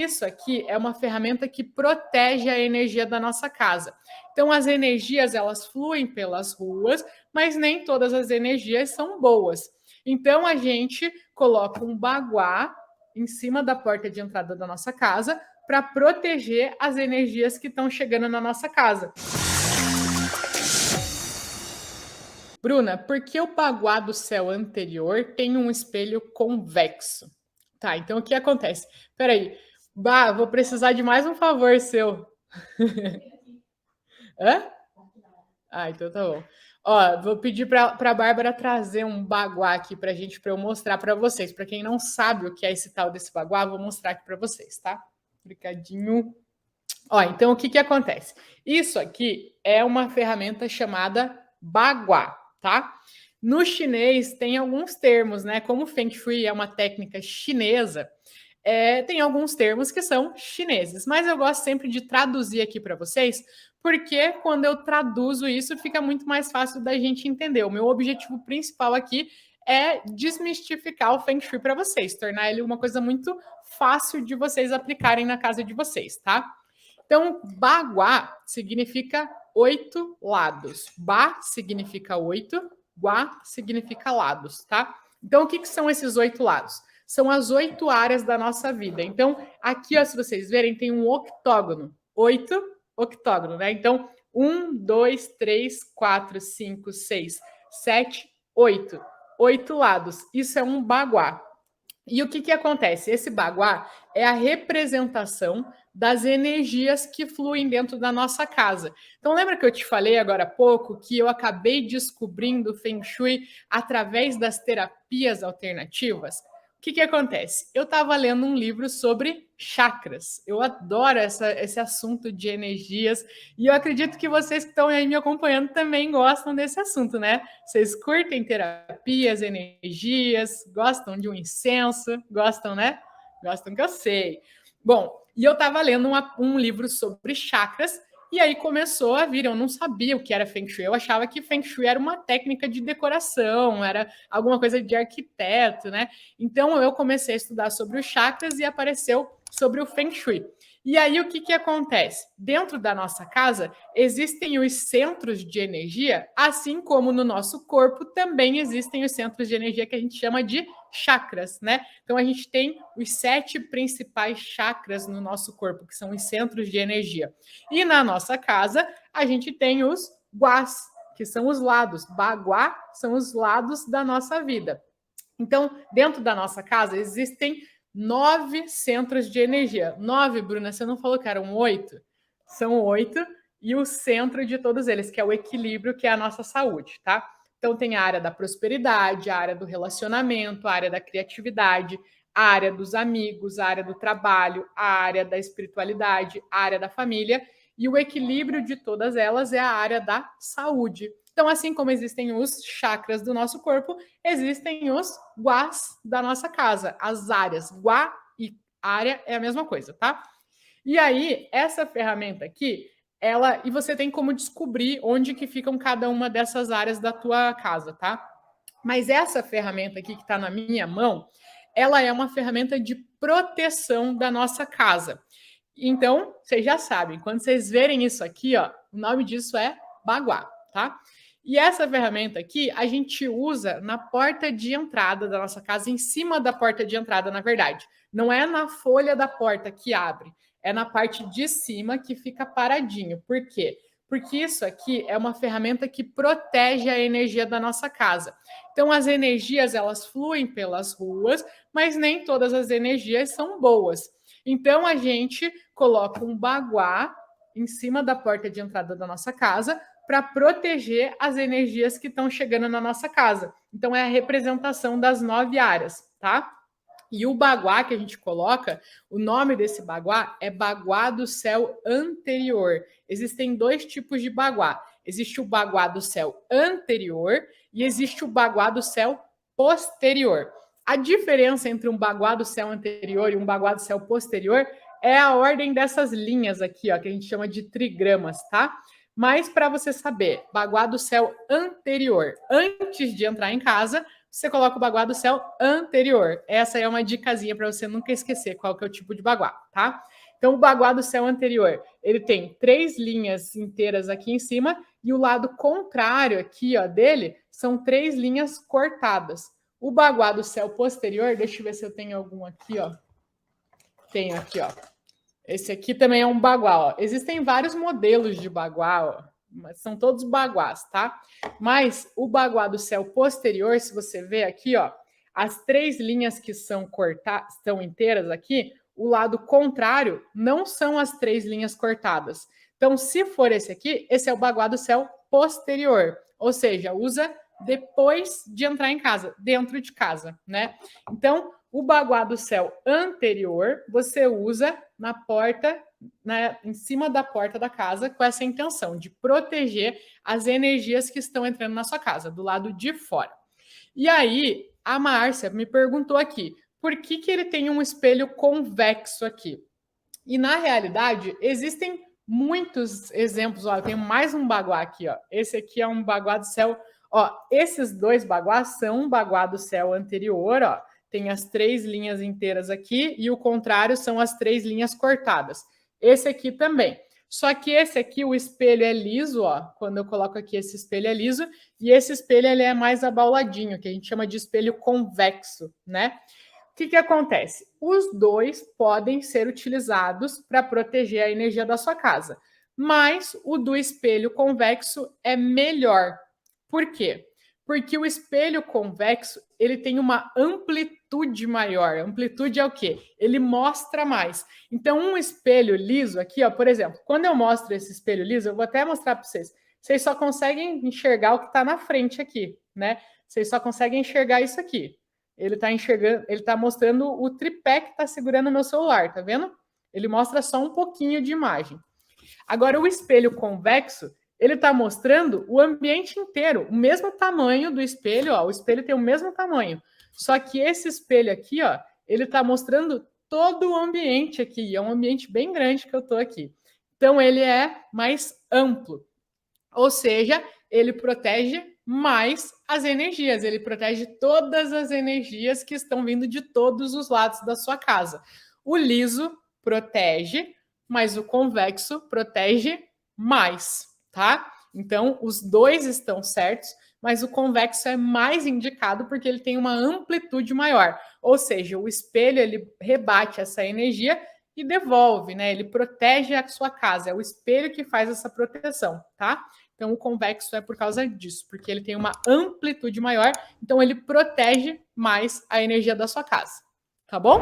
isso aqui é uma ferramenta que protege a energia da nossa casa. Então, as energias, elas fluem pelas ruas, mas nem todas as energias são boas. Então, a gente coloca um baguá em cima da porta de entrada da nossa casa para proteger as energias que estão chegando na nossa casa. Bruna, por que o baguá do céu anterior tem um espelho convexo? Tá, então o que acontece? Peraí, vou precisar de mais um favor seu. Hã? Ah, então tá bom. Ó, vou pedir para a Bárbara trazer um baguá aqui para eu mostrar para vocês. Para quem não sabe o que é esse tal desse baguá, vou mostrar aqui para vocês, tá? Clicadinho. Ó, então o que acontece? Isso aqui é uma ferramenta chamada baguá, tá? No chinês tem alguns termos, né? Como Feng Shui é uma técnica chinesa, tem alguns termos que são chineses, mas eu gosto sempre de traduzir aqui para vocês, porque quando eu traduzo isso fica muito mais fácil da gente entender. O meu objetivo principal aqui é desmistificar o Feng Shui para vocês, tornar ele uma coisa muito fácil de vocês aplicarem na casa de vocês, tá? Então, baguá significa 8 lados. Ba significa 8, guá significa lados, tá? Então, o que são esses 8 lados? São as 8 áreas da nossa vida. Então, aqui, ó, se vocês verem, tem um octógono. 8 octógono, né? Então, 1, 2, 3, 4, 5, 6, 7, 8. 8 lados. Isso é um baguá. E o que acontece? Esse baguá é a representação das energias que fluem dentro da nossa casa. Então, lembra que eu te falei agora há pouco que eu acabei descobrindo o Feng Shui através das terapias alternativas? O que acontece? Eu estava lendo um livro sobre chakras. Eu adoro esse assunto de energias e eu acredito que vocês que estão aí me acompanhando também gostam desse assunto, né? Vocês curtem terapias, energias, gostam de um incenso, gostam, né? Gostam que eu sei. Bom, e eu estava lendo um livro sobre chakras e aí começou a vir, eu não sabia o que era Feng Shui, eu achava que Feng Shui era uma técnica de decoração, era alguma coisa de arquiteto, né? Então eu comecei a estudar sobre os chakras e apareceu sobre o Feng Shui. E aí o que acontece? Dentro da nossa casa existem os centros de energia, assim como no nosso corpo também existem os centros de energia que a gente chama de chakras, né? Então a gente tem os 7 principais chakras no nosso corpo, que são os centros de energia. E na nossa casa a gente tem os guás, que são os lados. Baguá são os lados da nossa vida. Então, dentro da nossa casa existem 9 centros de energia. 9, Bruna, você não falou que eram 8? São 8 e o centro de todos eles, que é o equilíbrio, que é a nossa saúde, tá? Então, tem a área da prosperidade, a área do relacionamento, a área da criatividade, a área dos amigos, a área do trabalho, a área da espiritualidade, a área da família, e o equilíbrio de todas elas é a área da saúde. Então, assim como existem os chakras do nosso corpo, existem os guás da nossa casa, as áreas. Guá e área é a mesma coisa, tá? E aí, essa ferramenta aqui, e você tem como descobrir onde que ficam cada uma dessas áreas da tua casa, tá? Mas essa ferramenta aqui que está na minha mão, ela é uma ferramenta de proteção da nossa casa. Então, vocês já sabem, quando vocês verem isso aqui, ó, o nome disso é baguá, tá? E essa ferramenta aqui a gente usa na porta de entrada da nossa casa, em cima da porta de entrada, na verdade. Não é na folha da porta que abre, é na parte de cima que fica paradinho. Por quê? Porque isso aqui é uma ferramenta que protege a energia da nossa casa. Então, as energias, elas fluem pelas ruas, mas nem todas as energias são boas. Então, a gente coloca um baguá em cima da porta de entrada da nossa casa para proteger as energias que estão chegando na nossa casa. Então, é a representação das 9 áreas, tá? E o baguá que a gente coloca, o nome desse baguá é baguá do céu anterior. Existem 2 tipos de baguá. Existe o baguá do céu anterior e existe o baguá do céu posterior. A diferença entre um baguá do céu anterior e um baguá do céu posterior é a ordem dessas linhas aqui, ó, que a gente chama de trigramas, tá? Mas para você saber, baguá do céu anterior, antes de entrar em casa, você coloca o baguá do céu anterior. Essa é uma dicasinha para você nunca esquecer qual que é o tipo de baguá, tá? Então, o baguá do céu anterior, ele tem 3 linhas inteiras aqui em cima e o lado contrário aqui, ó, dele, são 3 linhas cortadas. O baguá do céu posterior, deixa eu ver se eu tenho algum aqui, ó. Tenho aqui, ó. Esse aqui também é um baguá, ó. Existem vários modelos de baguá, ó. Mas são todos baguás, tá? Mas o baguá do céu posterior, se você ver aqui, ó, as 3 linhas que são cortadas, estão inteiras aqui, o lado contrário não são as 3 linhas cortadas. Então, se for esse aqui, esse é o baguá do céu posterior, ou seja, usa depois de entrar em casa, dentro de casa, né? Então, o baguá do céu anterior, você usa na porta, né, em cima da porta da casa, com essa intenção de proteger as energias que estão entrando na sua casa, do lado de fora. E aí, a Márcia me perguntou aqui, por que que ele tem um espelho convexo aqui? E na realidade, existem muitos exemplos. Ó, eu tenho mais um baguá aqui, ó. Esse aqui é um baguá do céu. Ó, esses 2 baguás são um baguá do céu anterior, ó. Tem as 3 linhas inteiras aqui e o contrário são as 3 linhas cortadas. Esse aqui também. Só que esse aqui, o espelho é liso, ó. Quando eu coloco aqui, esse espelho é liso. E esse espelho, ele é mais abauladinho, que a gente chama de espelho convexo, né? O que acontece? Os 2 podem ser utilizados para proteger a energia da sua casa. Mas o do espelho convexo é melhor. Por quê? Porque o espelho convexo, ele tem uma amplitude maior. Amplitude é o quê? Ele mostra mais. Então, um espelho liso aqui, ó, por exemplo, quando eu mostro esse espelho liso, eu vou até mostrar para vocês. Vocês só conseguem enxergar o que está na frente aqui, né? Vocês só conseguem enxergar isso aqui. Ele está enxergando, ele está mostrando o tripé que está segurando o meu celular, tá vendo? Ele mostra só um pouquinho de imagem. Agora, o espelho convexo, ele está mostrando o ambiente inteiro, o mesmo tamanho do espelho, ó, o espelho tem o mesmo tamanho. Só que esse espelho aqui, ó, ele está mostrando todo o ambiente aqui, é um ambiente bem grande que eu estou aqui. Então, ele é mais amplo, ou seja, ele protege mais as energias, ele protege todas as energias que estão vindo de todos os lados da sua casa. O liso protege, mas o convexo protege mais, tá? Então, os 2 estão certos, mas o convexo é mais indicado porque ele tem uma amplitude maior. Ou seja, o espelho, ele rebate essa energia e devolve, né? Ele protege a sua casa. É o espelho que faz essa proteção, tá? Então, o convexo é por causa disso, porque ele tem uma amplitude maior, então ele protege mais a energia da sua casa. Tá bom?